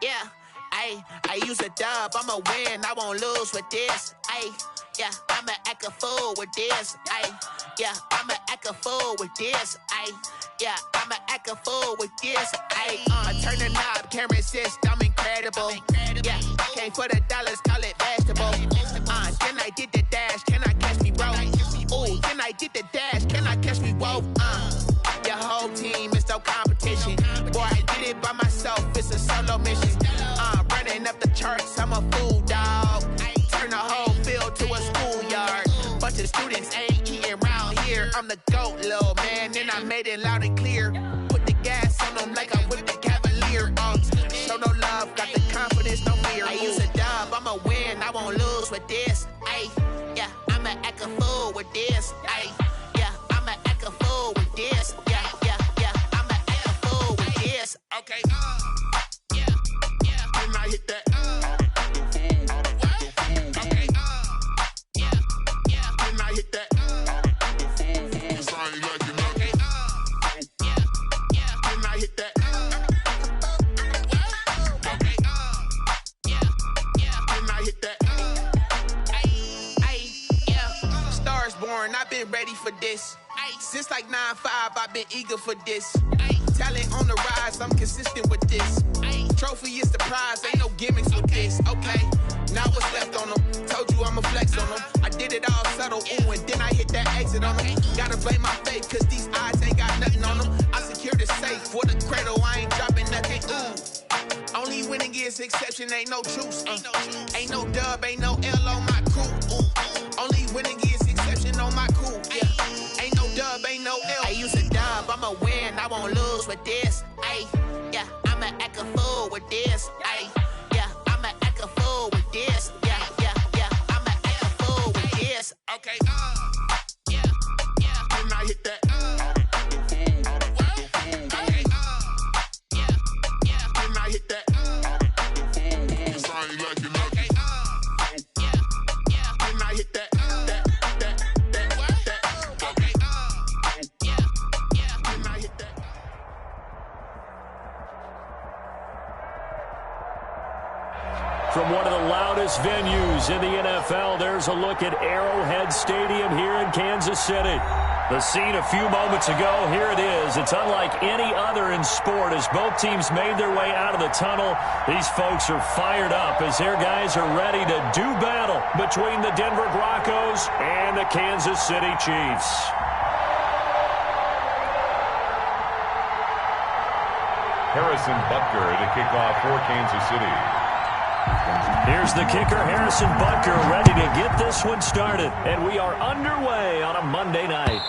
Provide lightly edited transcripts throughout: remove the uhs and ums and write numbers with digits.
Yeah, I use a dub, I'ma win, I won't lose with this. Yeah, I'ma act a fool with this. Yeah, I'ma act a fool with this. Yeah, I'ma act a fool with this. I turn the knob, can't resist, I'm incredible. Yeah, came for the dollars, call it vegetable. Can I get the dash? Can I catch me, bro? Ooh, can I get the dash? Can I catch me, whoa? Your whole team is no competition. Boy, I did it by myself, it's a solo mission. Running up the charts, I'm a fool, dog. Turn the whole field to a schoolyard. Bunch of students ain't eating round here. I'm the GOAT, little man, and I made it loud and clear. Put the gas on them like I'm with the Cavalier. Show no love, got the confidence, no fear. I use a dub, I'ma win, I won't lose with this. Yeah, I'ma act a fool with this. Yeah, I'ma act a fool with this. Yeah, I'ma act a fool with this. Okay, yeah, when I hit that. I've been ready for this. Since like 9-5, I've been eager for this. Talent on the rise, I'm consistent with this. Trophy is the prize, ain't no gimmicks with this. Okay, now what's left on them? Told you I'ma flex on them. I did it all subtle, ooh, and then I hit that exit on them. Gotta blame my faith, cause these eyes ain't got nothing on them. I secured the safe for the cradle, I ain't dropping nothing, ooh. Only winning is exception, ain't no truce. Ain't no dub, ain't no L on my crew. Only winning is exception on my crew. Yeah, ain't no dub, ain't no L. I use a dub, I'ma win, I won't lose with this. Yeah, I'ma act a fool with this. Yeah, I'ma act a fool with this. Yeah, I'ma act a fool with this. Okay, yeah, when I hit that. From one of the loudest venues in the NFL, there's a look at Arrowhead Stadium here in Kansas City. The scene a few moments ago, here it is. It's unlike any other in sport as both teams made their way out of the tunnel. These folks are fired up as their guys are ready to do battle between the Denver Broncos and the Kansas City Chiefs. Harrison Butker to kick off for Kansas City. Here's the kicker, Harrison Butker, ready to get this one started. And we are underway on a Monday night.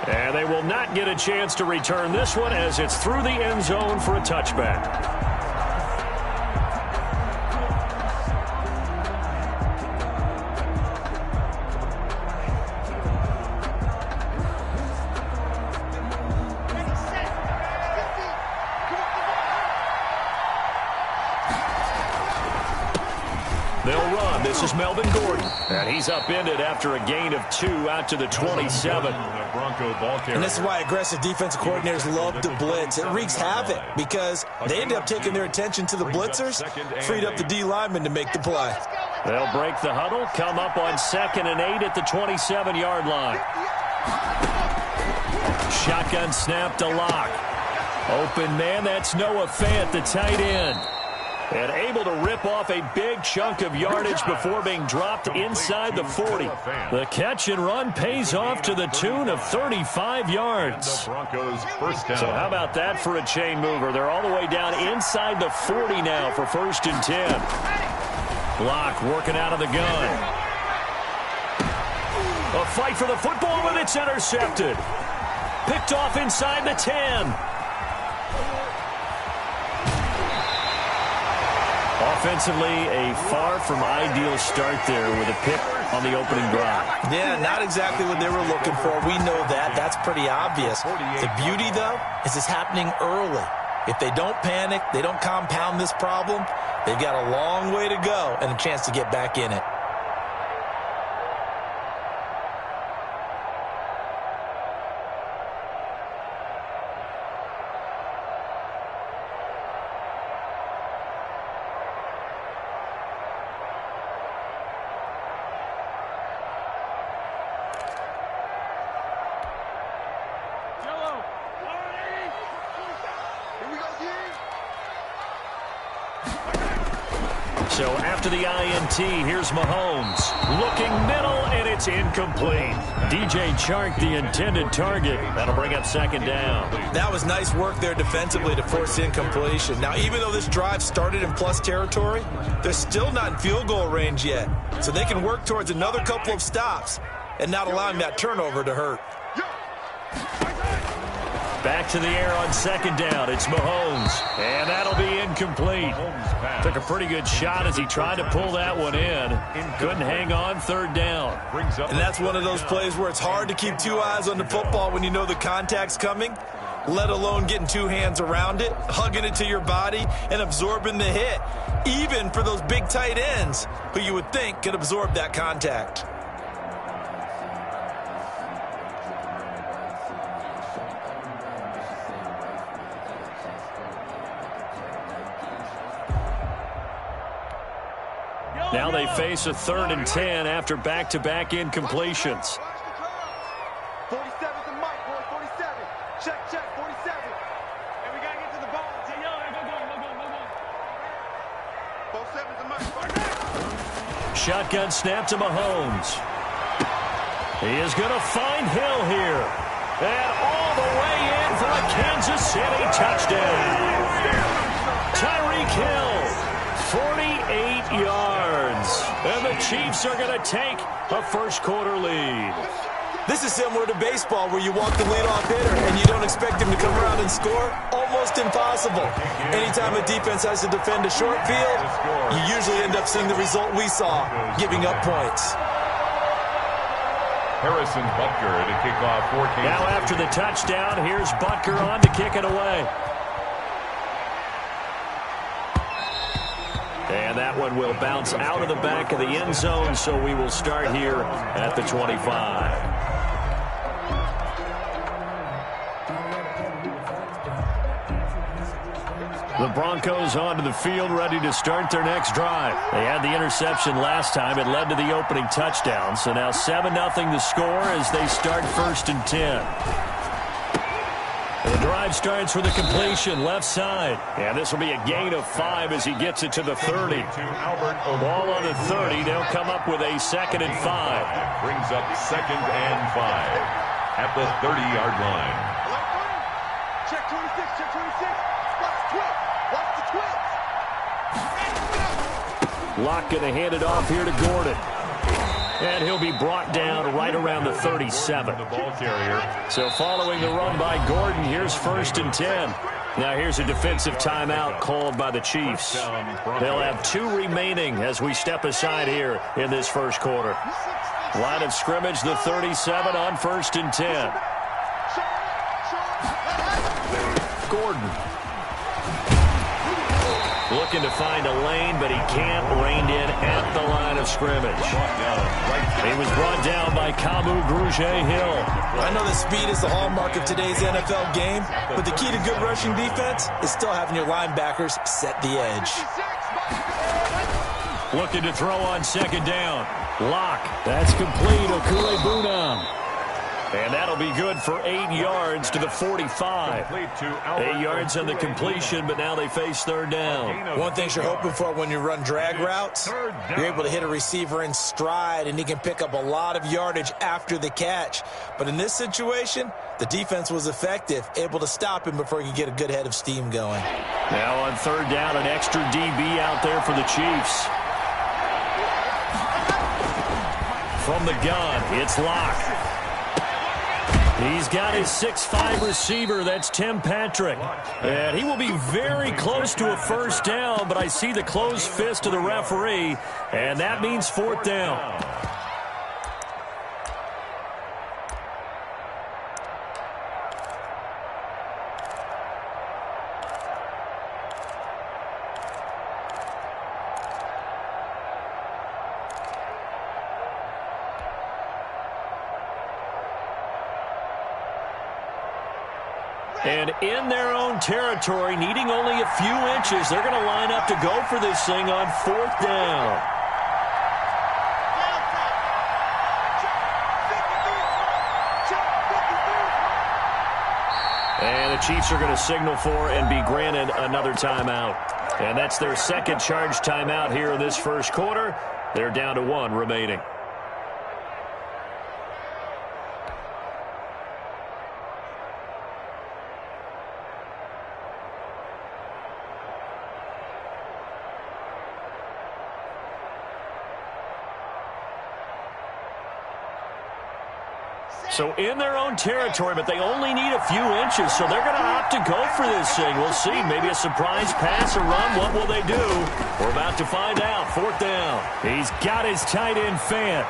And they will not get a chance to return this one as it's through the end zone for a touchback. They'll run. This is Melvin Gordon. And he's upended after a gain of 2 out to the 27. And this is why aggressive defensive coordinators love to blitz. It wreaks havoc because they end up taking their attention to the blitzers, freed up the D lineman to make the play. They'll break the huddle, come up on 2nd and 8 at the 27-yard line. Shotgun snap to Locke. Open man, that's Noah Fant, the tight end. And able to rip off a big chunk of yardage before being dropped inside the 40. The catch and run pays off to the tune of 35 yards. So how about that for a chain mover? They're all the way down inside the 40 now for 1st and 10. Block working out of the gun. A fight for the football, but it's intercepted. Picked off inside the 10. Offensively, a far from ideal start there with a pick on the opening drive. Yeah, not exactly what they were looking for. We know that. That's pretty obvious. The beauty, though, is it's happening early. If they don't panic, they don't compound this problem, they've got a long way to go and a chance to get back in it. So after the INT, here's Mahomes. Looking middle, and it's incomplete. DJ Chark, the intended target. That'll bring up second down. That was nice work there defensively to force incompletion. Now, even though this drive started in plus territory, they're still not in field goal range yet. So they can work towards another couple of stops and not allowing that turnover to hurt. Back to the air on second down. It's Mahomes. And that'll be incomplete. Took a pretty good shot as he tried to pull that one in. Couldn't hang on, third down. And that's one of those plays where it's hard to keep two eyes on the football when you know the contact's coming, let alone getting two hands around it, hugging it to your body, and absorbing the hit, even for those big tight ends who you would think could absorb that contact. Now they face a 3rd and 10 after back-to-back incompletions. 47's the mic, boy. 47. Check, 47. And we got to get to the ball. Say, yo, go. 47's the mic. Shotgun snap to Mahomes. He is going to find Hill here. And all the way in for a Kansas City touchdown. Tyreek Hill. 48 yards. And the Chiefs are going to take a first-quarter lead. This is similar to baseball where you walk the leadoff hitter and you don't expect him to come around and score. Almost impossible. Anytime a defense has to defend a short field, you usually end up seeing the result we saw, giving up points. Harrison Butker to kick off for Kansas. Now after the touchdown, here's Butker on to kick it away. And that one will bounce out of the back of the end zone, so we will start here at the 25. The Broncos onto the field, ready to start their next drive. They had the interception last time. It led to the opening touchdown, so now 7-0 the score as they start 1st and 10. The drive starts with a completion left side. And this will be a gain of 5 as he gets it to the 30. Ball on the 30. They'll come up with a 2nd and 5. Brings up 2nd and 5 at the 30-yard line. Check 26, check 26. Watch the twitch. Watch the twitch. Locke going to hand it off here to Gordon. And he'll be brought down right around the 37. The ball carrier. So following the run by Gordon, here's 1st and 10. Now here's a defensive timeout called by the Chiefs. They'll have 2 remaining as we step aside here in this first quarter. Line of scrimmage, the 37 on 1st and 10. Gordon. Looking to find a lane, but he can't. Reined in at the line of scrimmage. He was brought down by Kamu Grugier-Hill. I know that speed is the hallmark of today's NFL game, but the key to good rushing defense is still having your linebackers set the edge. Looking to throw on 2nd down. Locke. That's complete. Okule-Bunam. And that'll be good for 8 yards to the 45. 8 yards on the completion, but now they face 3rd down. One thing you're hoping for when you run drag routes, you're able to hit a receiver in stride, and he can pick up a lot of yardage after the catch. But in this situation, the defense was effective, able to stop him before he could get a good head of steam going. Now on 3rd down, an extra DB out there for the Chiefs. From the gun, it's Locke. He's got his 6'5" receiver. That's Tim Patrick. And he will be very close to a 1st down, but I see the closed fist of the referee, and that means 4th down. And in their own territory, needing only a few inches, they're going to line up to go for this thing on 4th down. And the Chiefs are going to signal for and be granted another timeout. And that's their second charge timeout here in this first quarter. They're down to 1 remaining. So in their own territory, but they only need a few inches, so they're going to opt to go for this thing. We'll see. Maybe a surprise pass or run. What will they do? We're about to find out. 4th down. He's got his tight end Fant.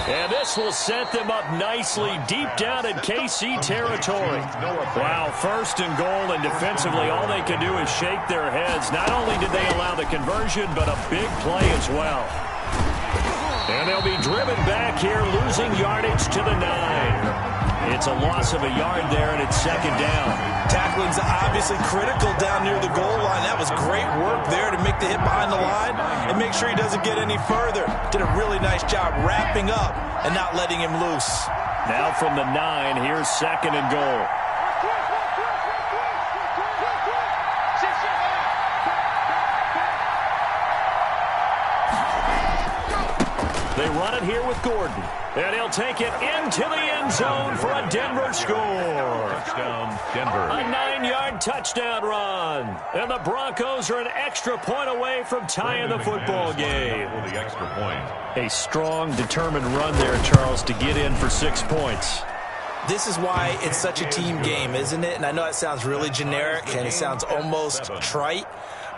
And this will set them up nicely deep down in KC territory. Wow, 1st and goal, and defensively all they can do is shake their heads. Not only did they allow the conversion, but a big play as well. And they'll be driven back here, losing yardage to the 9. It's a loss of a yard there, and it's 2nd down. Tackling's obviously critical down near the goal line. That was great work there to make the hit behind the line and make sure he doesn't get any further. Did a really nice job wrapping up and not letting him loose. Now from the 9, here's 2nd and goal. They run it here with Gordon. And he'll take it into the end zone for a Denver score. Touchdown, Denver. A 9-yard touchdown run. And the Broncos are an extra point away from tying the football game. For the extra point. A strong, determined run there, Charles, to get in for 6 points. This is why it's such a team game, isn't it? And I know it sounds really generic and it sounds almost trite,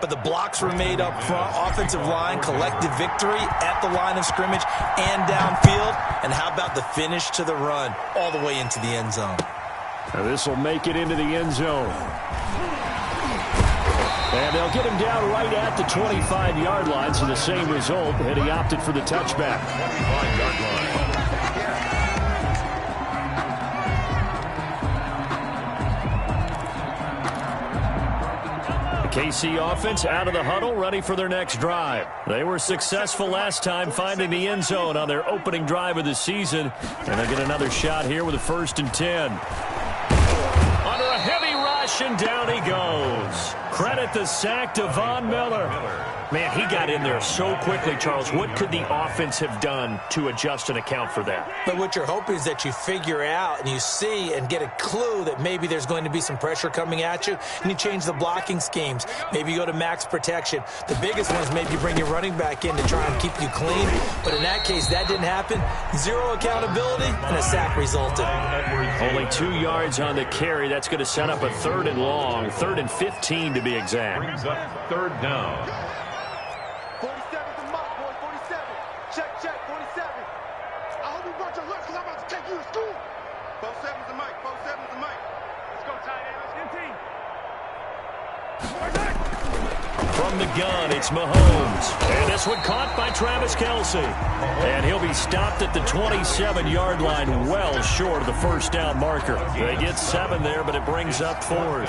but the blocks were made up front, offensive line, collective victory at the line of scrimmage and downfield. And how about the finish to the run all the way into the end zone? Now this will make it into the end zone. And they'll get him down right at the 25-yard line, so the same result, and he opted for the touchback. 25-yard line. KC offense out of the huddle, ready for their next drive. They were successful last time finding the end zone on their opening drive of the season. And they get another shot here with a 1st and 10. Under a heavy rush, and down he goes. Credit the sack to Von Miller. Man, he got in there so quickly, Charles. What could the offense have done to adjust and account for that? But what you're hoping is that you figure out and you see and get a clue that maybe there's going to be some pressure coming at you, and you change the blocking schemes. Maybe you go to max protection. The biggest one is maybe you bring your running back in to try and keep you clean. But in that case, that didn't happen. 0 accountability, and a sack resulted. Only 2 yards on the carry. That's going to set up a 3rd and long, 3rd and 15 to be exact. Brings up 3rd down. 47's the mark, boys. 47. Check, 47. I hope you brought your lunch because I'm about to take you to school. 47's the mic. 47's the mic. Let's go, tight end. Let's get team. From the gun, it's Mahomes. And this one caught by Travis Kelce. And he'll be stopped at the 27-yard line, well short of the 1st down marker. They get 7 there, but it brings up 4th.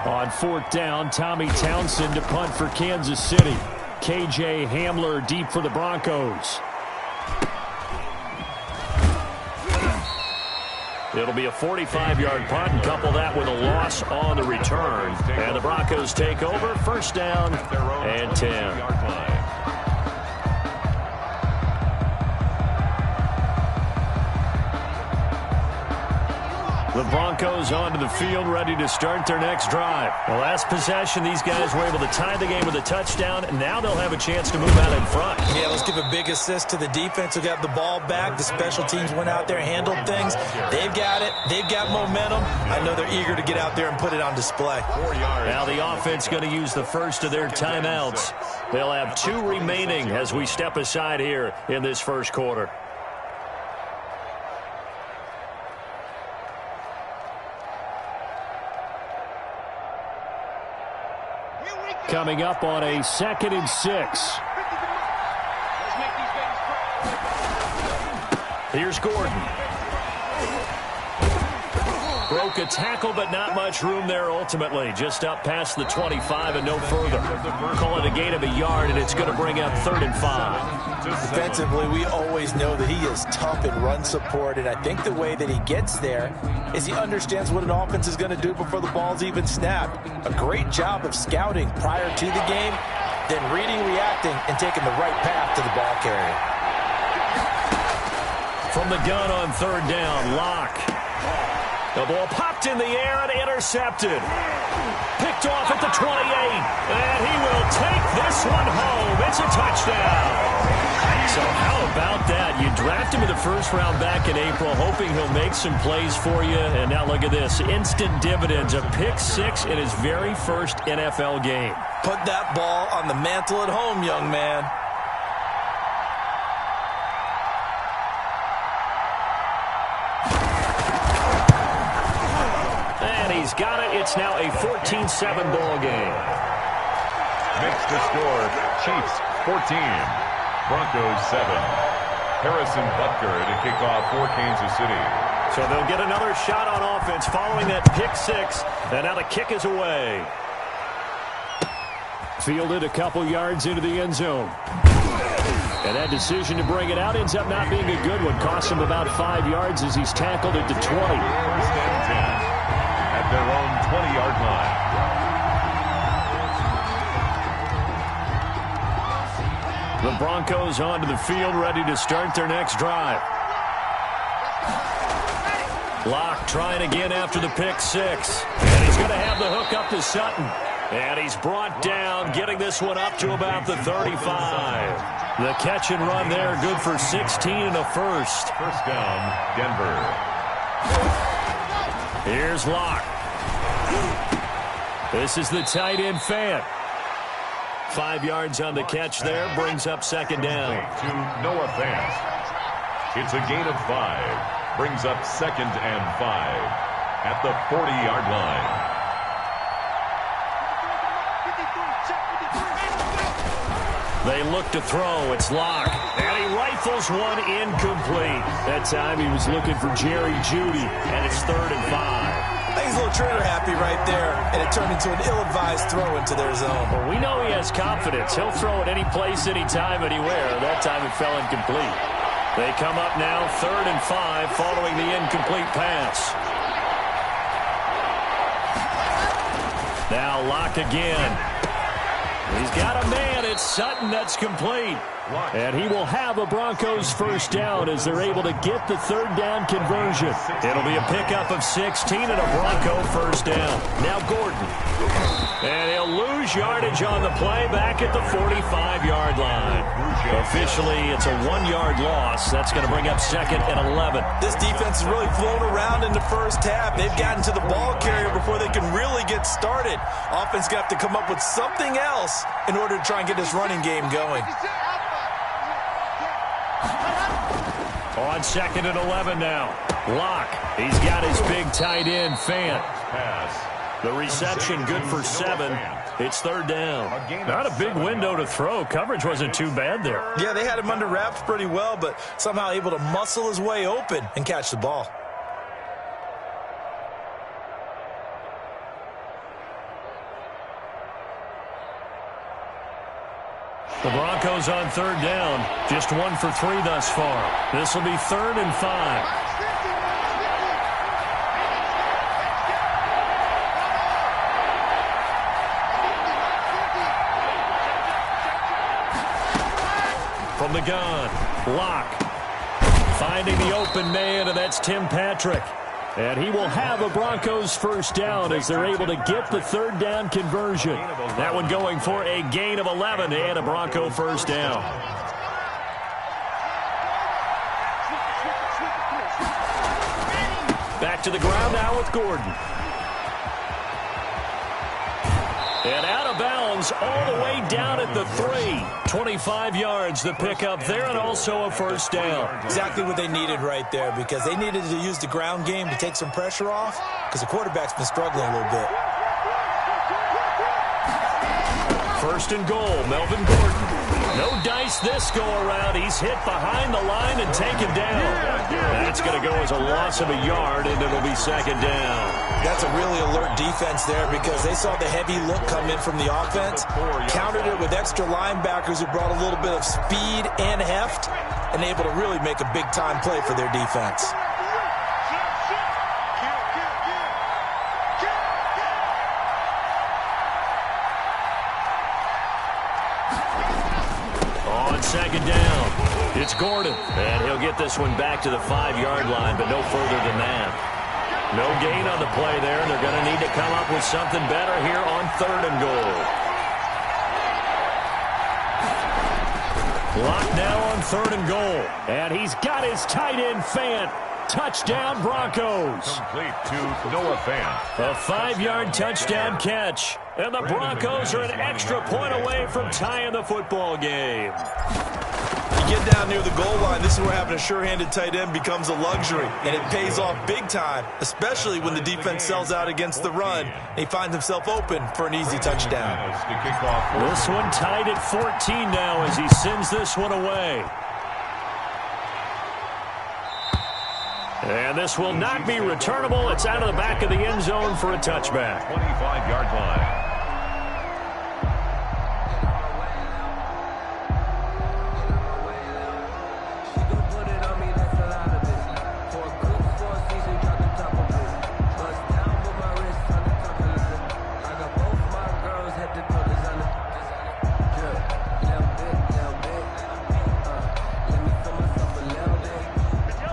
On 4th down, Tommy Townsend to punt for Kansas City. KJ Hamler deep for the Broncos. It'll be a 45-yard punt, and couple that with a loss on the return. And the Broncos take over, 1st down and 10. The Broncos onto the field, ready to start their next drive. The last possession, these guys were able to tie the game with a touchdown, and now they'll have a chance to move out in front. Yeah, let's give a big assist to the defense who got the ball back. The special teams went out there, handled things. They've got it. They've got momentum. I know they're eager to get out there and put it on display. 4 yards. Now the offense going to use the first of their timeouts. They'll have 2 remaining as we step aside here in this first quarter. Coming up on a 2nd and 6. Here's Gordon. Throws broke a tackle, but not much room there ultimately. Just up past the 25 and no further. Call it a gain of a yard, and it's going to bring up 3rd and 5. Defensively, we always know that he is tough in run support, and I think the way that he gets there is he understands what an offense is going to do before the ball's even snapped. A great job of scouting prior to the game, then reading, reacting, and taking the right path to the ball carrier. From the gun on 3rd down, Locke. The ball popped in the air and intercepted. Picked off at the 28, and he will take this one home. It's a touchdown. So how about that? You draft him in the first round back in April, hoping he'll make some plays for you. And now look at this. Instant dividends. A pick 6 in his very first NFL game. Put that ball on the mantle at home, young man. And he's got it. It's now a 14-7 ball game. Makes the score, Chiefs 14. Broncos 7. Harrison Butker to kick off for Kansas City. So they'll get another shot on offense following that pick 6. And now the kick is away. Fielded a couple yards into the end zone. And that decision to bring it out ends up not being a good one. Costs him about 5 yards as he's tackled at the 20. 1st and 10 at their own 20-yard line. The Broncos onto the field, ready to start their next drive. Locke trying again after the pick 6. And he's going to have the hook up to Sutton. And he's brought down, getting this one up to about the 35. The catch and run there, good for 16 and a first. First down, Denver. Here's Locke. This is the tight end Fant. 5 yards on the catch there, brings up 2nd down. To Noah Fant. It's a gain of 5. Brings up 2nd and 5 at the 40-yard line. They look to throw. It's Locke. And he rifles one incomplete. That time he was looking for Jerry Jeudy, and it's 3rd and 5. I think he's a little trigger happy right there, and it turned into an ill-advised throw into their zone. Well, we know he has confidence. He'll throw it any place, anytime, anywhere. That time it fell incomplete. They come up now 3rd and 5 following the incomplete pass. Now Locke again. He's got a man. It's Sutton. That's complete. And he will have a Broncos first down as they're able to get the 3rd down conversion. It'll be a pickup of 16 and a Bronco first down. Now Gordon. And he'll lose yardage on the play back at the 45-yard line. Officially, it's a 1-yard loss. That's going to bring up 2nd and 11. This defense has really flown around in the first half. They've gotten to the ball carrier before they can really get started. Offense got to come up with something else in order to try and get this running game going. On 2nd and 11 now. Locke. He's got his big tight end, Fant. Pass. The reception good for 7. It's 3rd down. Not a big window to throw. Coverage wasn't too bad there. Yeah, they had him under wraps pretty well, but somehow able to muscle his way open and catch the ball. The Broncos on 3rd down. Just 1 for 3 thus far. This will be 3rd and 5. From the gun, Locke. Finding the open man, and that's Tim Patrick. And he will have a Broncos first down as they're able to get the 3rd down conversion. That one going for a gain of 11 and a Bronco first down. Back to the ground now with Gordon. And out of bounds all the way down at the 3. 25 yards the pickup there, and also a first down. Exactly what they needed right there, because they needed to use the ground game to take some pressure off, because the quarterback's been struggling a little bit. First and goal, Melvin Gordon. No dice this go-around. He's hit behind the line and taken down. That's going to go as a loss of a yard, and it'll be second down. That's a really alert defense there because they saw the heavy look come in from the offense, countered it with extra linebackers who brought a little bit of speed and heft, and able to really make a big-time play for their defense. Second down. It's Gordon, and he'll get this one back to the 5-yard line, but no further than that. No gain on the play there, and they're going to need to come up with something better here on 3rd and goal. Locked now on 3rd and goal, and he's got his tight end Fant. Touchdown, Broncos. Complete to Noah Fant. A 5-yard touchdown catch. And the Broncos are an extra point away from tying the football game. You get down near the goal line, this is where having a sure-handed tight end becomes a luxury. And it pays off big time, especially when the defense sells out against the run. And he finds himself open for an easy touchdown. This one tied at 14 now as he sends this one away. And this will not be returnable. It's out of the back of the end zone for a touchback. 25-yard line.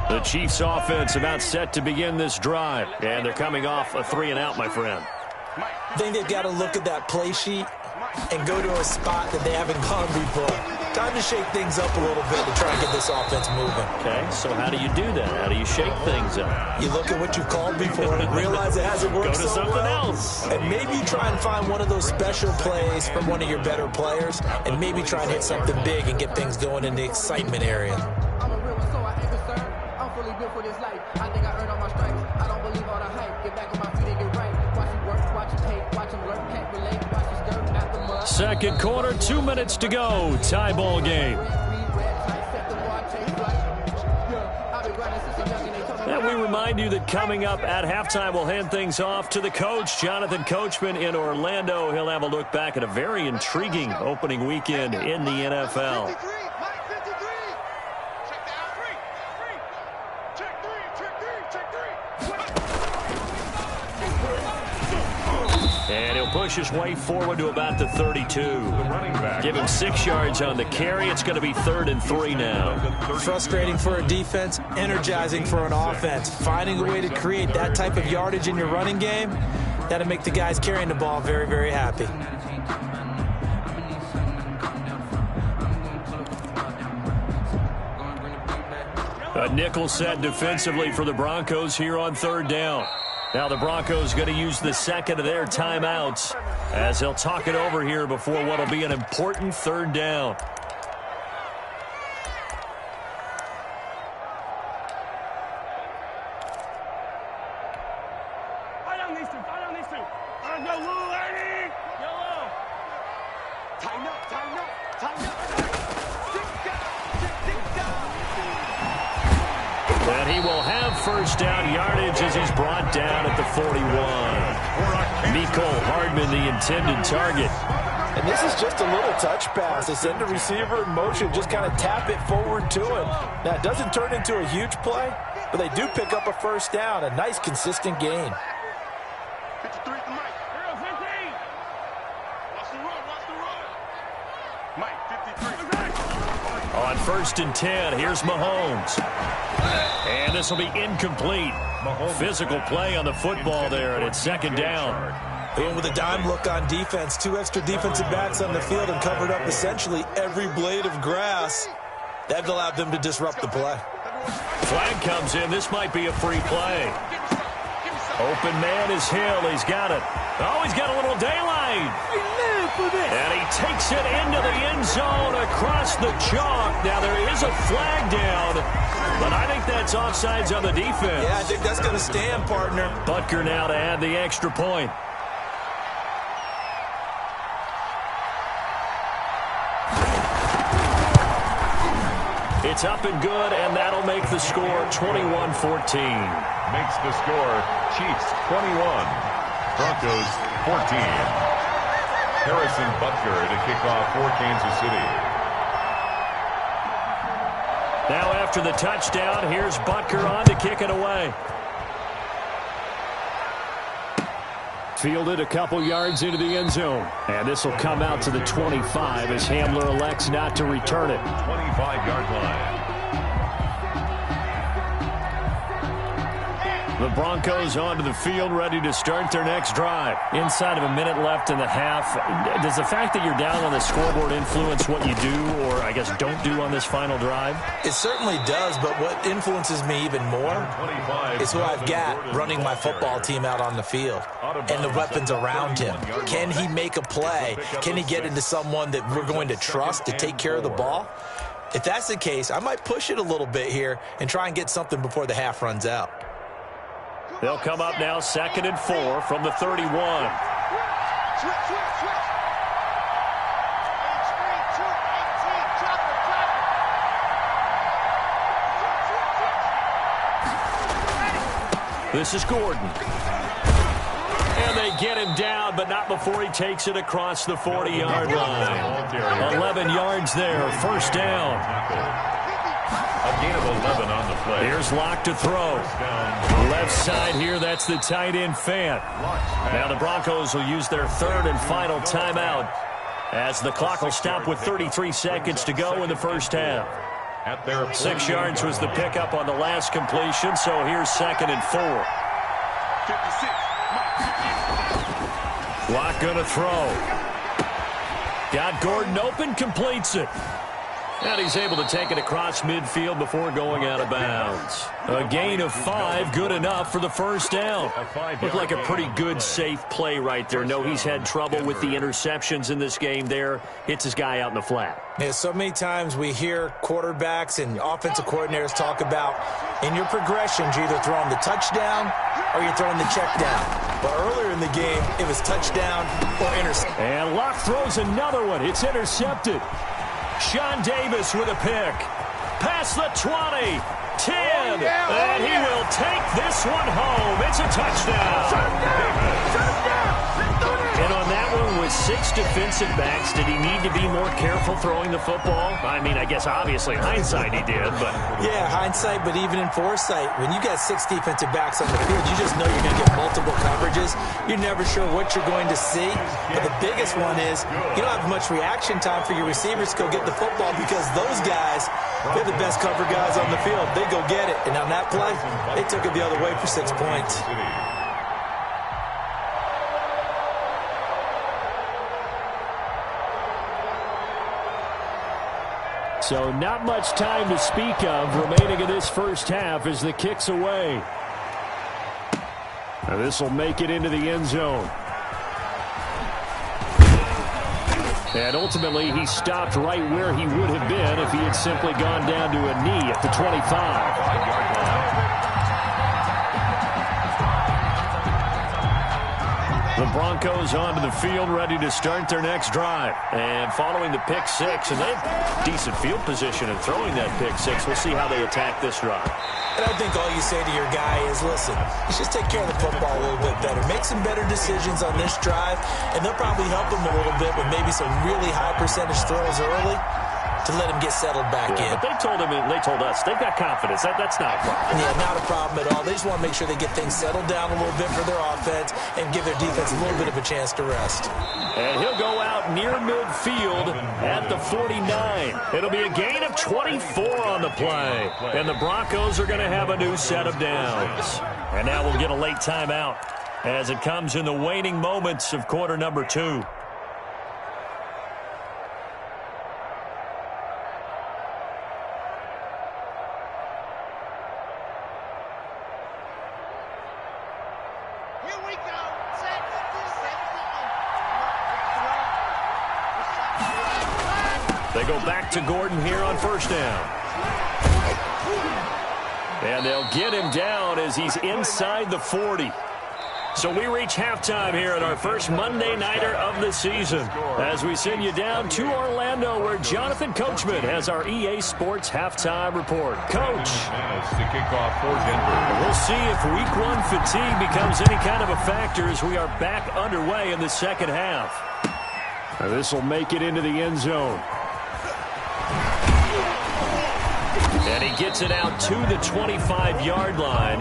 The Chiefs offense about set to begin this drive, and they're coming off a 3-and-out, my friend. I think they've got to look at that play sheet and go to a spot that they haven't gone before. Time to shake things up a little bit to try and get this offense moving. Okay, so how do you do that? How do you shake things up? You look at what you called before and realize it hasn't worked so well. Go to something else. And maybe try and find one of those special plays from one of your better players, and maybe try and hit something big and get things going in the excitement area. For this life, I think I earned all my stripes. I don't believe all the hype. Get back on my feet and get right. Watch it work, watch it take, watch him learn, can't relate. Watch it stir at the mud. Second quarter, 2 minutes to go. Tie ball game. And we remind you that coming up at halftime, we'll hand things off to the coach, Jonathan Coachman in Orlando. He'll have a look back at a very intriguing opening weekend in the NFL. And he'll push his way forward to about the 32. Give him 6 yards on the carry. It's going to be 3rd and 3 now. Frustrating for a defense, energizing for an offense. Finding a way to create that type of yardage in your running game, that'll make the guys carrying the ball very, very happy. A nickel set defensively for the Broncos here on 3rd down. Now the Broncos going to use the second of their timeouts as they'll talk it over here before what will be an important 3rd down. Fight on these two. Go, little lady. Yellow. Tighten up. And he will have 1st down yardage as he's brought down at the 41. Mecole Hardman, the intended target. And this is just a little touch pass. They send the receiver in motion, just kind of tap it forward to him. Now, it doesn't turn into a huge play, but they do pick up a 1st down, a nice, consistent gain. 53 to Mike. 50. Watch the run. Mike, 53. On 1st and 10, here's Mahomes. And this will be incomplete. Physical play on the football there, and it's 2nd down. They went with a dime look on defense. 2 extra defensive backs on the field and covered up essentially every blade of grass. That allowed them to disrupt the play. Flag comes in. This might be a free play. Open man is Hill. He's got it. Oh, he's got a little daylight. And he takes it into the end zone across the chalk. Now, there is a flag down, but I think that's offsides on the defense. Yeah, I think that's going to stand, partner. Butker now to add the extra point. It's up and good, and that'll make the score 21-14. Makes the score Chiefs 21, Broncos 14. Harrison Butker to kick off for Kansas City. Now after the touchdown, here's Butker on to kick it away. Fielded a couple yards into the end zone. And this will come out to the 25 as Hamler elects not to return it. 25-yard line. The Broncos onto the field, ready to start their next drive. Inside of a minute left in the half, does the fact that you're down on the scoreboard influence what you do, or I guess don't do on this final drive? It certainly does, but what influences me even more is who I've got running my football team out on the field and the weapons around him. Can he make a play? Can he get into someone that we're going to trust to take care of the ball? If that's the case, I might push it a little bit here and try and get something before the half runs out. They'll come up now 2nd and 4 from the 31. This is Gordon. And they get him down, but not before he takes it across the 40-yard line. 11 yards there, first down. A gain of 11 on the play. Here's Locke to throw. Left side here, that's the tight end Fant. Now the Broncos will use their third and final timeout as the clock will stop with 33 seconds to go in the first half. 6 yards was the pickup on the last completion, so here's 2nd and 4. Locke gonna throw. Got Gordon open, completes it. And he's able to take it across midfield before going out of bounds. A gain of 5, good enough for the first down. Looked like a pretty good, safe play right there. No, he's had trouble with the interceptions in this game there. Hits his guy out in the flat. Yeah, so many times we hear quarterbacks and offensive coordinators talk about in your progressions, you're either throwing the touchdown or you're throwing the check down. But earlier in the game, it was touchdown or intercept. And Locke throws another one. It's intercepted. Sean Davis with a pick. Past the 20, 10, and he will take this one home. It's a touchdown. And on that one, with 6 defensive backs, did he need to be more careful throwing the football? I mean, I guess obviously hindsight he did, but... Yeah, hindsight, but even in foresight, when you got 6 defensive backs on the field, you just know you're going to get multiple coverages. You're never sure what you're going to see. But the biggest one is you don't have much reaction time for your receivers to go get the football because those guys, they're the best cover guys on the field. They go get it. And on that play, they took it the other way for 6 points. So not much time to speak of remaining in this first half as the kick's away. Now this will make it into the end zone. And ultimately, he stopped right where he would have been if he had simply gone down to a knee at the 25. The Broncos onto the field, ready to start their next drive. And following the pick 6, and they have decent field position in throwing that pick 6. We'll see how they attack this drive. And I think all you say to your guy is, listen, let's just take care of the football a little bit better. Make some better decisions on this drive, and they'll probably help him a little bit with maybe some really high percentage throws early to let him get settled back in. But they told him, and they told us, they've got confidence. That's not a problem. Yeah, not a problem at all. They just want to make sure they get things settled down a little bit for their offense and give their defense a little bit of a chance to rest. And he'll go out near midfield at the 49. It'll be a gain of 24 on the play. And the Broncos are going to have a new set of downs. And now we'll get a late timeout as it comes in the waning moments of quarter number 2. They go back to Gordon here on first down. And they'll get him down as he's inside the 40. So we reach halftime here at our first Monday Nighter of the season as we send you down to Orlando where Jonathan Coachman has our EA Sports halftime report. Coach. To kick off for Denver. We'll see if week one fatigue becomes any kind of a factor as we are back underway in the second half. This will make it into the end zone. And he gets it out to the 25-yard line.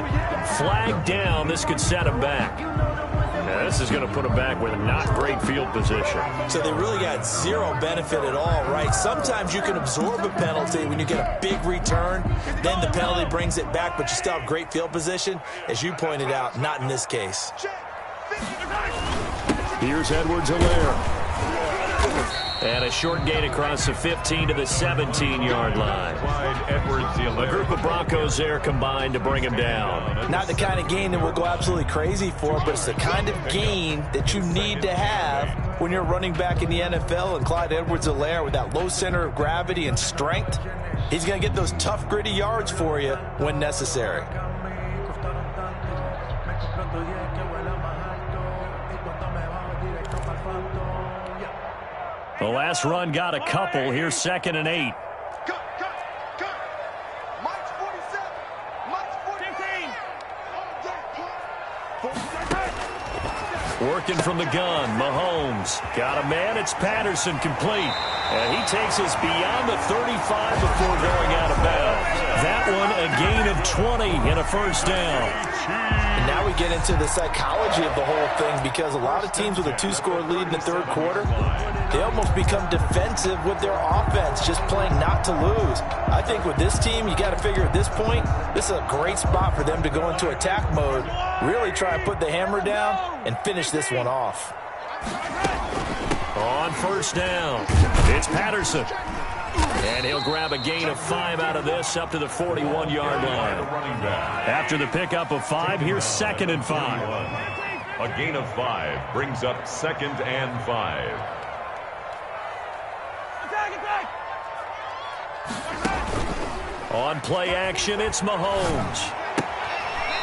Flag down. This could set him back. Now, this is going to put him back with not great field position. So they really got zero benefit at all, right? Sometimes you can absorb a penalty when you get a big return. Then the penalty brings it back, but you still have great field position. As you pointed out, not in this case. Here's Edwards-Helaire. And a short gain across the 15 to the 17-yard line. A group of Broncos there combined to bring him down. Not the kind of gain that we'll go absolutely crazy for, but it's the kind of gain that you need to have when you're running back in the NFL. And Clyde Edwards-Helaire, with that low center of gravity and strength, he's going to get those tough, gritty yards for you when necessary. The last run got a couple. Here's 2nd and 8. Mike's 47. Mike's 14. Working from the gun, Mahomes. Got a man, it's Patterson, complete. And he takes us beyond the 35 before going out of bounds. That one a gain of 20 and a first down. And now we get into the psychology of the whole thing, because a lot of teams with a 2-score lead in the third quarter, they almost become defensive with their offense, just playing not to lose. I think with this team, you got to figure at this point, this is a great spot for them to go into attack mode, really try and put the hammer down and finish this one off. On first down, it's Patterson. And he'll grab a gain of 5 out of this up to the 41-yard line. After the pickup of 5, here's 2nd and 5. A gain of 5 brings up 2nd and 5. On play action, it's Mahomes.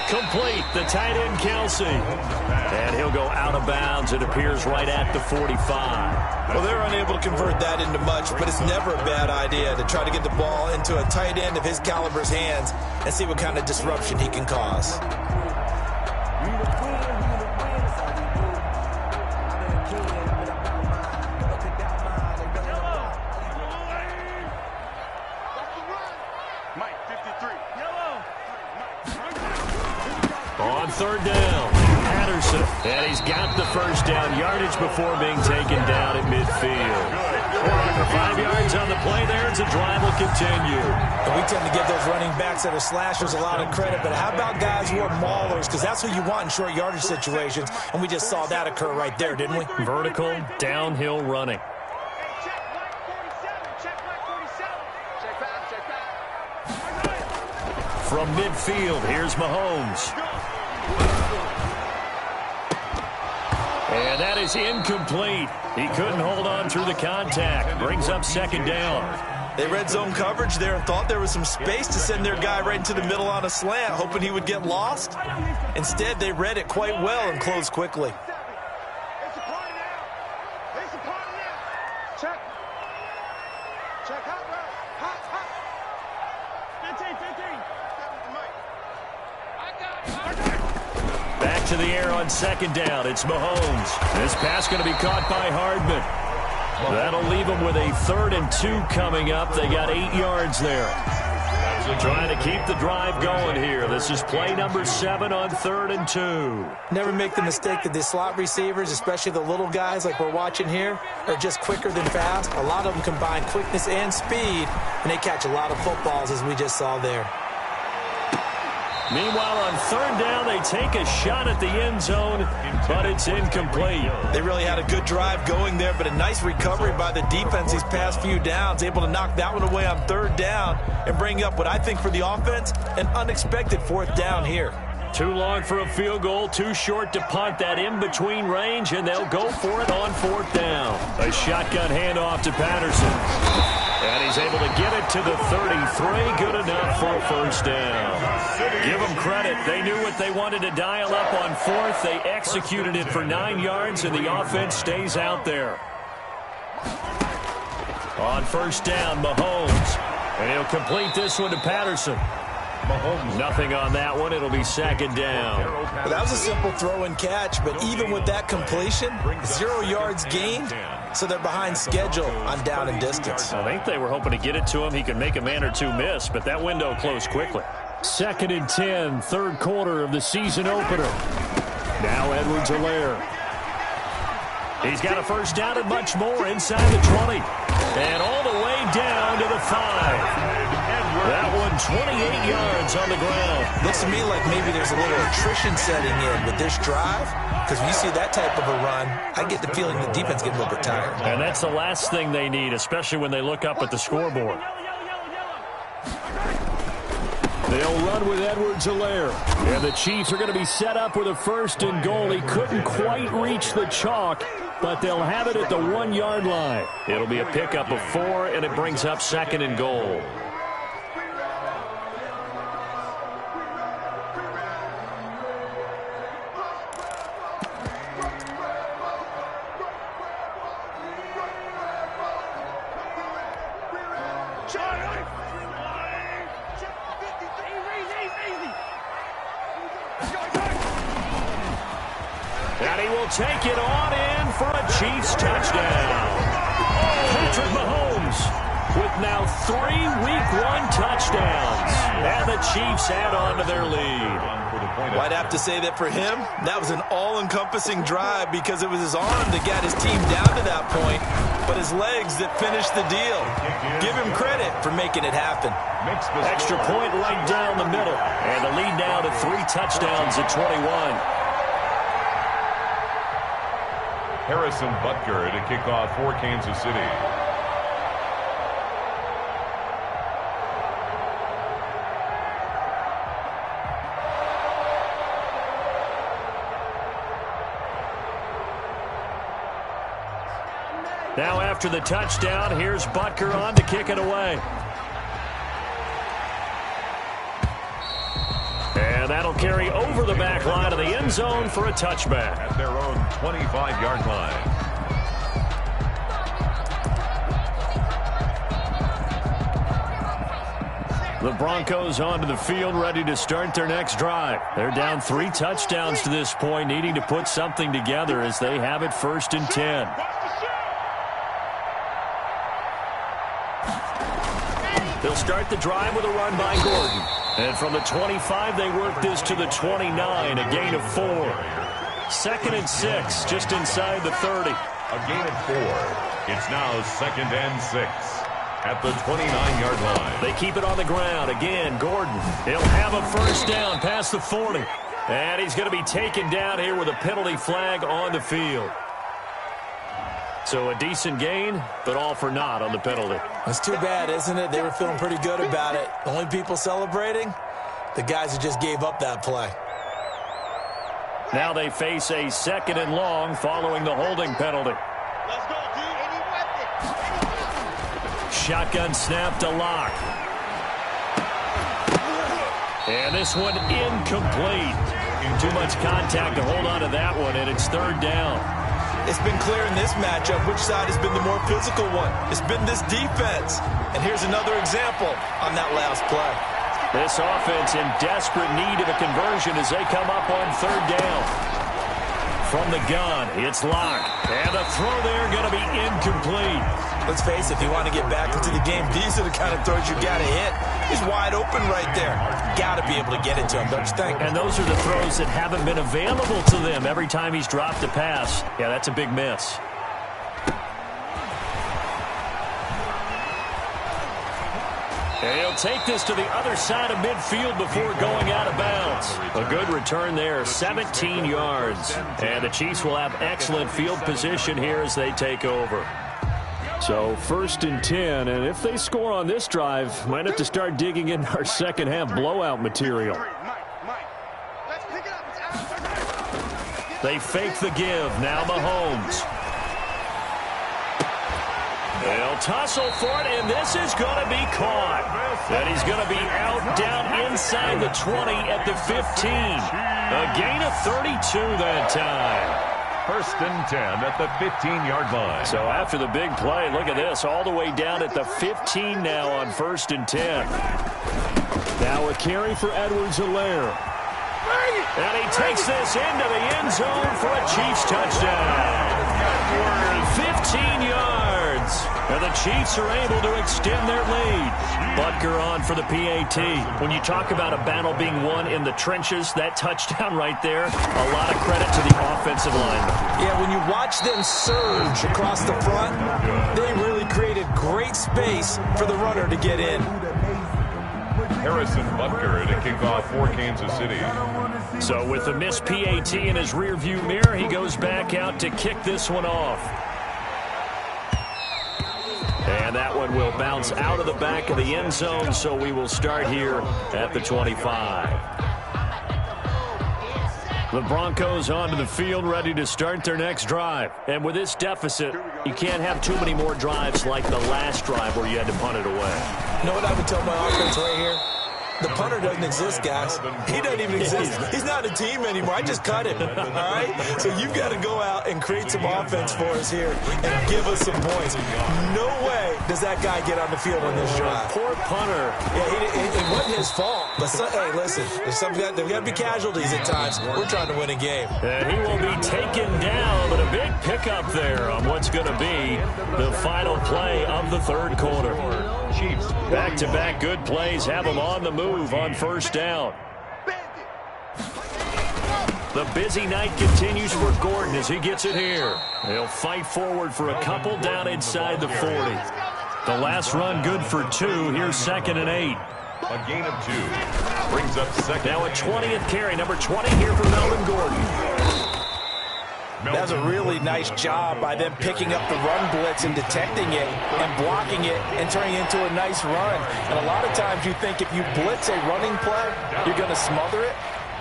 Complete, the tight end Kelsey. And he'll go out of bounds. It appears right at the 45. Well, they're unable to convert that into much, but it's never a bad idea to try to get the ball into a tight end of his caliber's hands and see what kind of disruption he can cause. Mike 53. On third down, Patterson. And he's got the first down yardage before being taken down at midfield. 5 yards on the play there as the drive will continue. And we tend to give those running backs that are slashers a lot of credit, but how about guys who are maulers? Because that's who you want in short yardage situations, and we just saw that occur right there, didn't we? Vertical, downhill running. Check Mike 47. Check Mike 47. Check back. From midfield, here's Mahomes. And that is incomplete. He couldn't hold on through the contact. Brings up 2nd down. They read zone coverage there and thought there was some space to send their guy right into the middle on a slant, hoping he would get lost. Instead, they read it quite well and closed quickly. It's a party now. It's a party now. Check. Check hot route. Hot. 15. Back to the air on 2nd down. It's Mahomes. This pass going to be caught by Hardman. That'll leave them with a 3rd and 2 coming up. They got 8 yards there. Trying to keep the drive going here. This is play number 7 on 3rd and 2. Never make the mistake that the slot receivers, especially the little guys like we're watching here, are just quicker than fast. A lot of them combine quickness and speed, and they catch a lot of footballs, as we just saw there. Meanwhile, on 3rd down, they take a shot at the end zone, but it's incomplete. They really had a good drive going there, but a nice recovery by the defense these past few downs, able to knock that one away on 3rd down and bring up what I think for the offense, an unexpected 4th down here. Too long for a field goal, too short to punt. That in-between range, and they'll go for it on 4th down. A shotgun handoff to Patterson. And he's able to get it to the 33. Good enough for a first down. Give them credit. They knew what they wanted to dial up on fourth. They executed it for 9 yards, and the offense stays out there. On first down, Mahomes. And he'll complete this one to Patterson. Mahomes, nothing on that one. It'll be second down. Well, that was a simple throw and catch, but even with that completion, 0 yards gained, so they're behind schedule on down and distance. I think they were hoping to get it to him. He could make a man or two miss, but that window closed quickly. Second and 10, third quarter of the season opener. Now Edwards-Helaire. He's got a first down and much more inside the 20. And all the way down to the 5. That one 28 yards on the ground. Looks to me like maybe there's a little attrition setting in with this drive, because when you see that type of a run, I get the feeling the defense gets a little bit tired. And that's the last thing they need, especially when they look up at the scoreboard. They'll run with Edwards-Helaire. And the Chiefs are going to be set up with a first and goal. He couldn't quite reach the chalk, but they'll have it at the 1 yard line. It'll be a pickup of 4, and it brings up second and goal. Take it on in for a Chiefs touchdown. Patrick Mahomes with now 3 Week 1 touchdowns. And the Chiefs add on to their lead. Well, I'd have to say that for him, that was an all-encompassing drive because it was his arm that got his team down to that point, but his legs that finished the deal. Give him credit for making it happen. Extra point right down the middle. And the lead now to 3 touchdowns at 21. Harrison Butker to kick off for Kansas City. Now after the touchdown, here's Butker on to kick it away. And that'll carry over the back line of the end zone for a touchback. At their own 25-yard line. The Broncos onto the field, ready to start their next drive. They're down 3 touchdowns to this point, needing to put something together as they have it first and 10. They'll start the drive with a run by Gordon. And from the 25, they work this to the 29, a gain of 4. Second and 6, just inside the 30. A gain of 4. It's now second and 6 at the 29-yard line. They keep it on the ground. Again, Gordon. He'll have a first down past the 40. And he's going to be taken down here with a penalty flag on the field. So a decent gain, but all for naught on the penalty. It's too bad, isn't it? They were feeling pretty good about it. The only people celebrating, the guys who just gave up that play. Now they face a second and long following the holding penalty. Let's go, D. Any weapon. Shotgun snap to Locke. And this one incomplete. Too much contact to hold on to that one, and it's third down. It's been clear in this matchup which side has been the more physical one. It's been this defense. And here's another example on that last play. This offense in desperate need of a conversion as they come up on third down. From the gun, it's Locke. And the throw there going to be incomplete. Let's face it, if you want to get back into the game, these are the kind of throws you got to hit. He's wide open right there. Got to be able to get it to him, don't you think? And those are the throws that haven't been available to them every time he's dropped a pass. Yeah, that's a big miss. And he'll take this to the other side of midfield before going out of bounds. A good return there, 17 yards. And the Chiefs will have excellent field position here as they take over. So first and 10, and if they score on this drive, might have to start digging in our second half blowout material. They fake the give, now Mahomes. They'll tussle for it, and this is going to be caught. And he's going to be out down inside the 20 at the 15. A gain of 32 that time. First and 10 at the 15-yard line. So after the big play, look at this, all the way down at the 15 now on first and 10. Now a carry for Edwards-Helaire. And he takes this into the end zone for a Chiefs touchdown. 15 yards. And the Chiefs are able to extend their lead. Butker on for the PAT. When you talk about a battle being won in the trenches, that touchdown right there, a lot of credit to the offensive line. Yeah, when you watch them surge across the front, they really created great space for the runner to get in. Harrison Butker to kick off for Kansas City. So with the missed PAT in his rearview mirror, he goes back out to kick this one off. And that one will bounce out of the back of the end zone, so we will start here at the 25. The Broncos onto the field, ready to start their next drive. And with this deficit, you can't have too many more drives like the last drive where you had to punt it away. You know what I would tell my offense right here? The punter doesn't exist, guys. He doesn't even exist. He's not a team anymore. I just cut him, all right? So you've got to go out and create some offense for us here and give us some points. No way does that guy get on the field on this drive. Poor punter. Yeah, it wasn't his fault. But, hey, listen, there's got to be casualties at times. We're trying to win a game. And he will be taken down, but a big pickup there on what's going to be the final play of the third quarter. Chiefs. Back-to-back good plays have them on the move on first down. The busy night continues for Gordon as he gets it here. He'll fight forward for a couple down inside the 40. The last run good for 2. Here's 2nd and 8. A gain of 2. Brings up second. Now a 20th carry. Number 20 here for Melvin Gordon. That's a really nice job by them picking up the run blitz and detecting it and blocking it and turning it into a nice run. And a lot of times you think if you blitz a running play, you're going to smother it.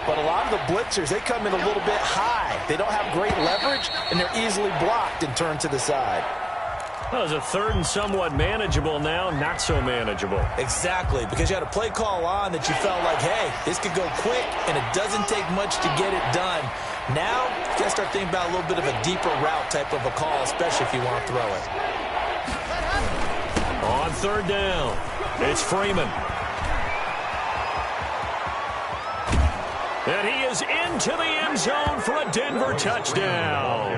But a lot of the blitzers, they come in a little bit high. They don't have great leverage, and they're easily blocked and turned to the side. Well, it's a third and somewhat manageable now, not so manageable. Exactly, because you had a play call on that you felt like, hey, this could go quick, and it doesn't take much to get it done. Now, you got to start thinking about a little bit of a deeper route type of a call, especially if you want to throw it. On third down, it's Freeman. And he is into the end zone for a Denver touchdown.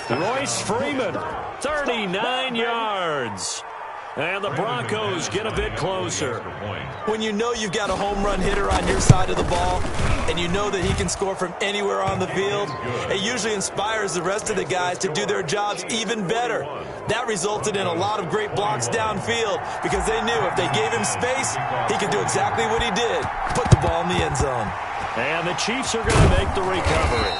Royce Freeman, 39 yards. And the Broncos get a bit closer. When you know you've got a home run hitter on your side of the ball, and you know that he can score from anywhere on the field, it usually inspires the rest of the guys to do their jobs even better. That resulted in a lot of great blocks downfield because they knew if they gave him space, he could do exactly what he did, put the ball in the end zone. And the Chiefs are going to make the recovery.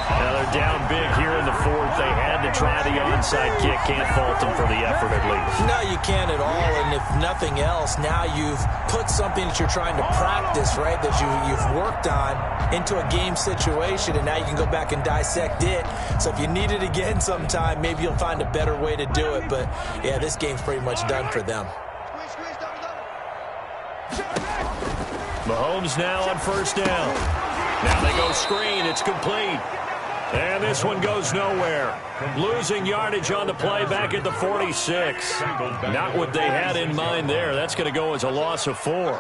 Now they're down big here in the 4th. They had to try the onside kick. Can't fault them for the effort at least. No, you can't at all. And if nothing else, now you've put something that you're trying to practice, right, that you've worked on into a game situation, and now you can go back and dissect it. So if you need it again sometime, maybe you'll find a better way to do it. But, yeah, this game's pretty much done for them. Mahomes now on first down. Now they go screen. It's complete. And this one goes nowhere. Losing yardage on the play back at the 46. Not what they had in mind there. That's going to go as a loss of 4.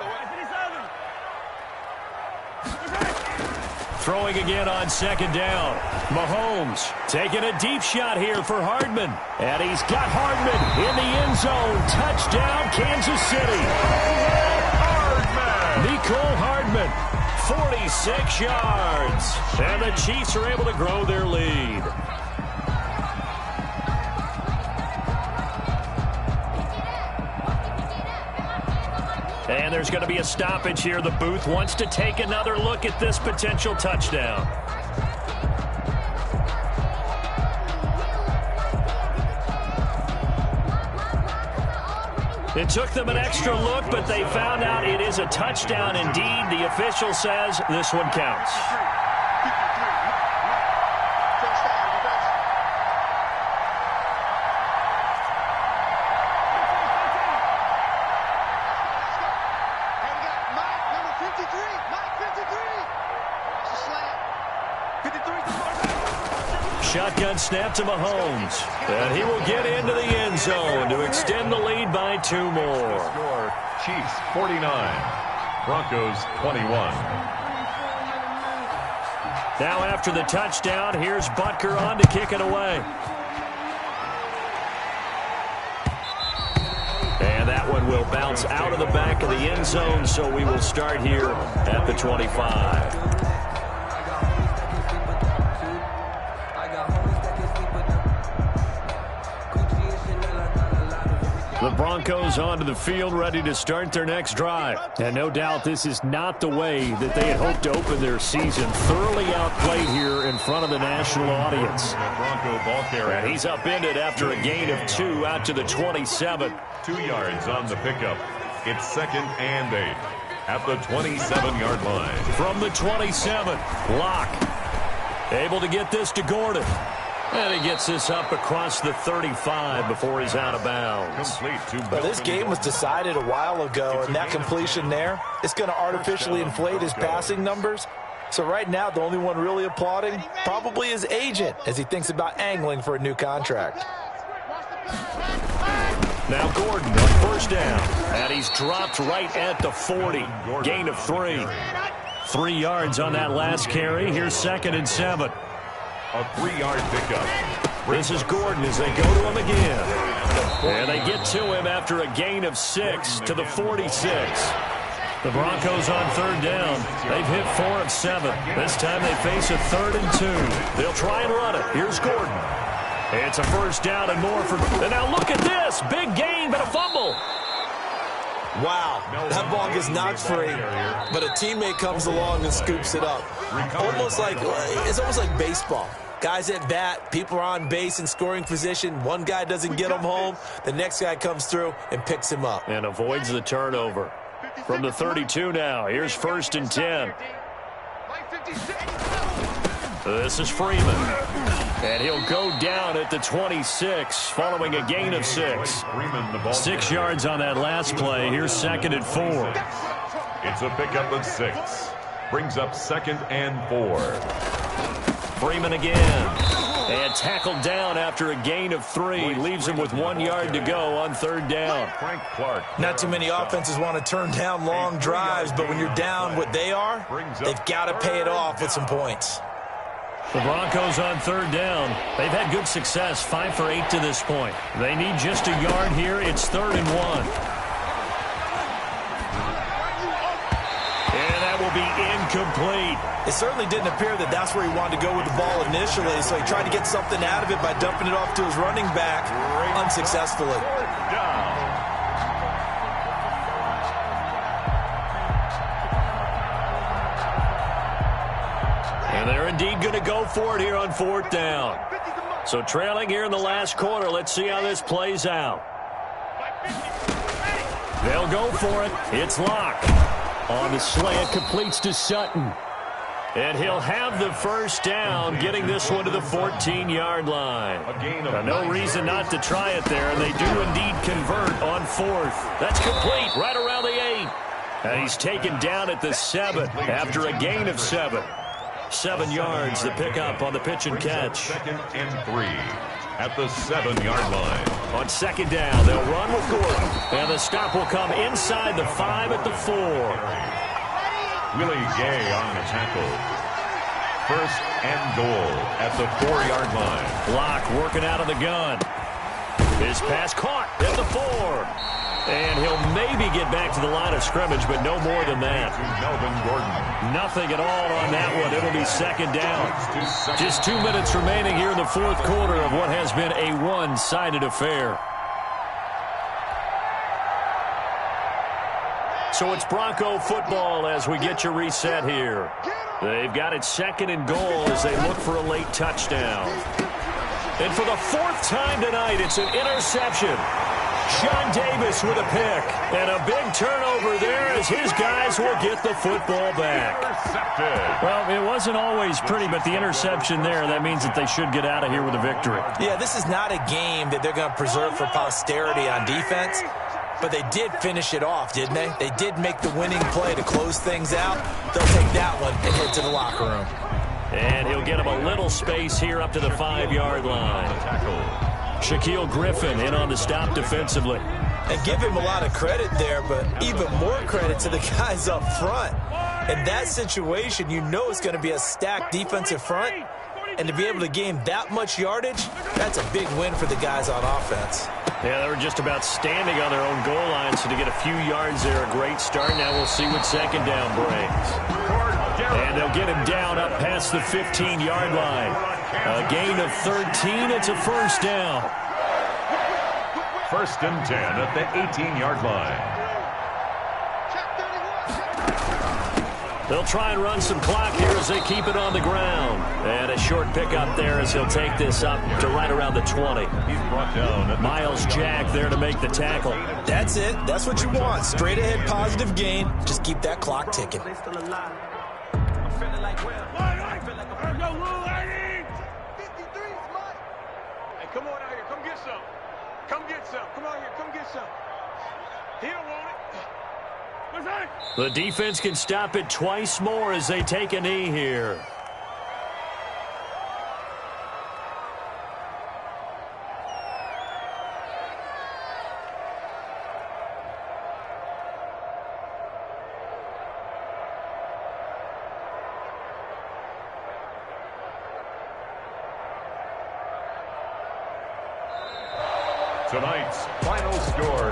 Throwing again on second down. Mahomes taking a deep shot here for Hardman. And he's got Hardman in the end zone. Touchdown, Kansas City. Nicole Hardman, 46 yards. And the Chiefs are able to grow their lead. And there's going to be a stoppage here. The booth wants to take another look at this potential touchdown. It took them an extra look, but they found out it is a touchdown indeed. The official says this one counts. shotgun snap to Mahomes. And he will get into the end zone to extend the lead by 2 more. Score, Chiefs 49, Broncos 21. Now after the touchdown, here's Butker on to kick it away. And that one will bounce out of the back of the end zone, so we will start here at the 25. The Broncos onto the field, ready to start their next drive. And no doubt this is not the way that they had hoped to open their season. Thoroughly outplayed here in front of the national audience. Bronco ball carrier. And he's upended after a gain of 2 out to the 27. 2 yards on the pickup. It's 2nd and 8 at the 27-yard line. From the 27, Locke able to get this to Gordon. And he gets this up across the 35 before he's out of bounds. Complete to Well, this game was decided a while ago, and that completion there, it's going to artificially inflate his passing numbers. So right now, the only one really applauding probably his agent as he thinks about angling for a new contract. Now Gordon on first down. And he's dropped right at the 40. Gain of 3. 3 yards on that last carry. Here's 2nd and 7. A 3-yard pickup. This is Gordon as they go to him again. And they get to him after a gain of 6 to the 46. The Broncos on third down. They've hit 4 of 7. This time they face a 3rd and 2. They'll try and run it. Here's Gordon. It's a first down and more for... And now look at this. Big gain, but a fumble. Wow, that ball gets knocked free, but a teammate comes along and scoops it up. It's almost like baseball. Guys at bat, people are on base in scoring position. One guy doesn't get him home. The next guy comes through and picks him up. And avoids the turnover. From the 32 now, here's 1st and 10. This is Freeman. And he'll go down at the 26 following a gain of 6. 6 yards on that last play. Here's 2nd and 4. It's a pickup of 6. Brings up 2nd and 4. Freeman again. And tackled down after a gain of 3. Leaves him with 1 yard to go on third down. Frank Clark. Not too many offenses want to turn down long drives, but when you're down what they are, they've got to pay it off with some points. The Broncos on third down. They've had good success, 5 for 8 to this point. They need just a yard here. It's 3rd and 1. And that will be incomplete. It certainly didn't appear that that's where he wanted to go with the ball initially, so he tried to get something out of it by dumping it off to his running back unsuccessfully. And they're indeed going to go for it here on 4th down. So trailing here in the last quarter. Let's see how this plays out. They'll go for it. It's Locke. On the slant, completes to Sutton. And he'll have the first down, getting this one to the 14-yard line. No reason not to try it there, and they do indeed convert on 4th. That's complete right around the 8. And he's taken down at the 7 after a gain of 7. 7 yards, the pickup on the pitch and catch. 2nd and 3 at the 7-yard line. On 2nd down, they'll run with Gordon. And the stop will come inside the 5 at the 4. Willie Gay on the tackle. 1st and goal at the 4-yard line. Locke working out of the gun. His pass caught at the 4. And he'll maybe get back to the line of scrimmage, but no more than that. Melvin Gordon. Nothing at all on that one. It'll be 2nd down. Just 2 minutes remaining here in the 4th quarter of what has been a one-sided affair. So it's Bronco football as we get you reset here. They've got it 2nd and goal as they look for a late touchdown. And for the 4th time tonight, it's an interception. Sean Davis with a pick. And a big turnover there as his guys will get the football back. Well, it wasn't always pretty, but the interception there, that means that they should get out of here with a victory. Yeah, this is not a game that they're going to preserve for posterity on defense. But they did finish it off, didn't they? They did make the winning play to close things out. They'll take that one and head to the locker room. And he'll get him a little space here up to the 5-yard line. Shaquille Griffin in on the stop defensively. And give him a lot of credit there, but even more credit to the guys up front. In that situation, you know it's going to be a stacked defensive front. And to be able to gain that much yardage, that's a big win for the guys on offense. Yeah, they were just about standing on their own goal line, so to get a few yards there, a great start. Now we'll see what second down brings. And they'll get him down up past the 15-yard line. A gain of 13. It's a first down. First and 10 at the 18-yard line. They'll try and run some clock here as they keep it on the ground. And a short pickup there as he'll take this up to right around the 20. He's brought down. Miles Jack there to make the tackle. That's it. That's what you want. Straight ahead positive gain. Just keep that clock ticking. Hey, come on out here. Come get some. Come get some. Come on here. Come get some. He don't want it. The defense can stop it twice more as they take a knee here. Tonight's final score.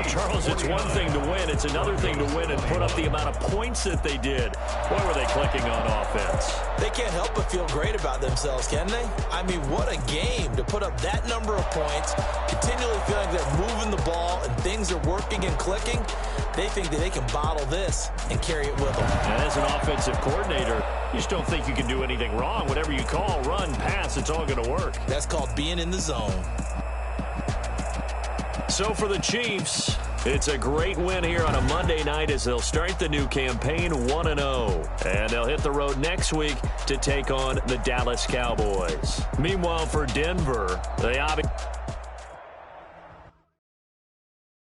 Charles, it's one thing to win. It's another thing to win and put up the amount of points that they did. Boy, were they clicking on offense. They can't help but feel great about themselves, can they? I mean, what a game to put up that number of points, continually feeling like they're moving the ball and things are working and clicking. They think that they can bottle this and carry it with them. And as an offensive coordinator, you just don't think you can do anything wrong. Whatever you call, run, pass, it's all going to work. That's called being in the zone. So for the Chiefs, it's a great win here on a Monday night as they'll start the new campaign 1-0. And they'll hit the road next week to take on the Dallas Cowboys. Meanwhile, for Denver, they obviously